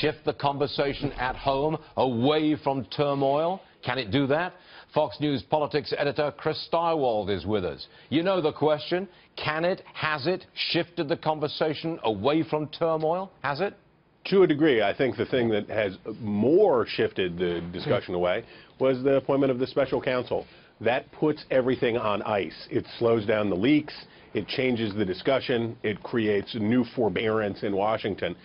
shift the conversation at home away from turmoil? Can it do that? Fox News politics editor Chris Stirewalt is with us. You know the question. Can it, has it shifted the conversation away from turmoil? Has it? To a degree. I think the thing that has more shifted the discussion away was the appointment of the special counsel. That puts everything on ice. It slows down the leaks. It changes the discussion. It creates new forbearance in Washington.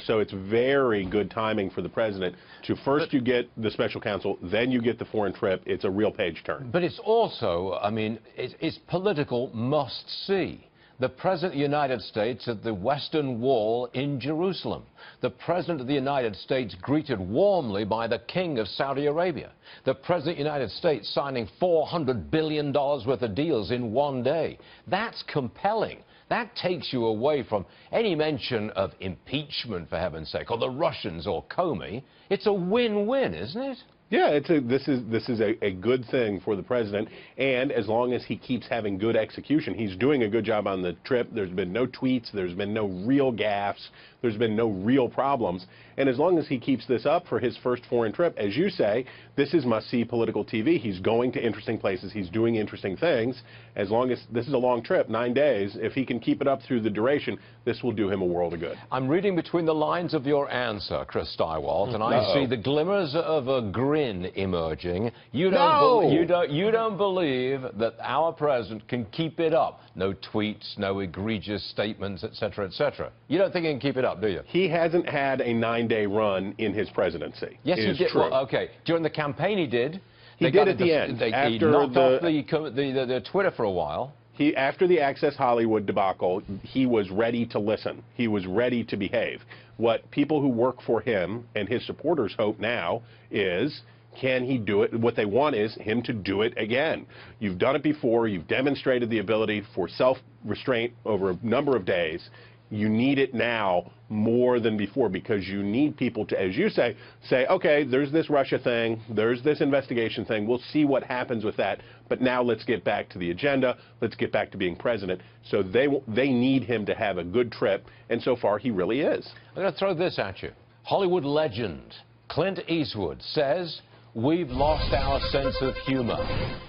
So it's very good timing for the president to first you get the special counsel, then you get the foreign trip. It's a real page turn. But it's also, I mean, it's political must-see. The President of the United States at the Western Wall in Jerusalem. The President of the United States greeted warmly by the King of Saudi Arabia. The President of the United States signing $400 billion worth of deals in one day. That's compelling. That takes you away from any mention of impeachment, for heaven's sake, or the Russians or Comey. It's a win-win, isn't it? Yeah, this is a good thing for the president, and as long as he keeps having good execution, he's doing a good job on the trip. There's been no tweets, there's been no real gaffes, there's been no real problems, and as long as he keeps this up for his first foreign trip, as you say, this is must-see political TV. He's going to interesting places, he's doing interesting things. As long as this is a long trip, 9 days, if he can keep it up through the duration, this will do him a world of good. I'm reading between the lines of your answer, Chris Stirewalt, and I see the glimmers of a grin emerging. You don't believe that our president can keep it up. No tweets, no egregious statements, etc., etc. You don't think he can keep it up, do you? He hasn't had a 9-day run in his presidency. Yes, he did. True. Well, okay. During the campaign, he did. He did at the end. He knocked off the Twitter for a while. After the Access Hollywood debacle, he was ready to listen. He was ready to behave. What people who work for him and his supporters hope now is, can he do it? What they want is him to do it again. You've done it before. You've demonstrated the ability for self-restraint over a number of days. You need it now more than before, because you need people to, as you say, okay, there's this Russia thing, there's this investigation thing, we'll see what happens with that, but now let's get back to the agenda, let's get back to being president. So they need him to have a good trip, and so far he really is. I'm going to throw this at you. Hollywood legend Clint Eastwood says, "We've lost our sense of humor."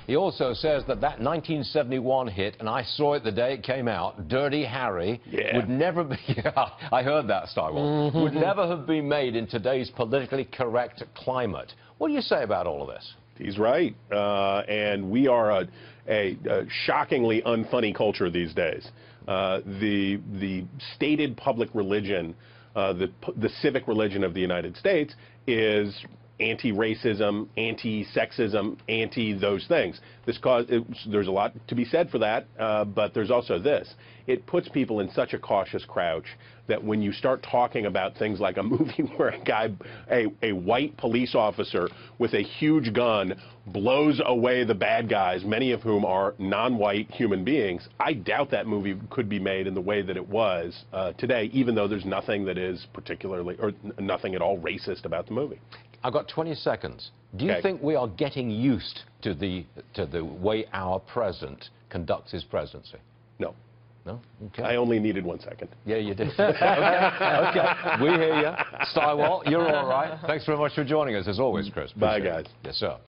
He also says that 1971 hit, and I saw it the day it came out, Dirty Harry, would never be, I heard that, Stirewalt, would never have been made in today's politically correct climate. What do you say about all of this? He's right, and we are a shockingly unfunny culture these days. The stated public religion, the civic religion of the United States is anti-racism, anti-sexism, anti-those things. There's a lot to be said for that, but there's also this. It puts people in such a cautious crouch that when you start talking about things like a movie where a white police officer with a huge gun blows away the bad guys, many of whom are non-white human beings, I doubt that movie could be made in the way that it was today, even though there's nothing that is particularly, or nothing at all racist about the movie. I've got 20 seconds. Do you think we are getting used to the way our president conducts his presidency? No. No? Okay. I only needed 1 second. Yeah, you did. Okay. We hear you. Stirewalt, you're all right. Thanks very much for joining us, as always, Chris. Bye, guys. Yes, sir.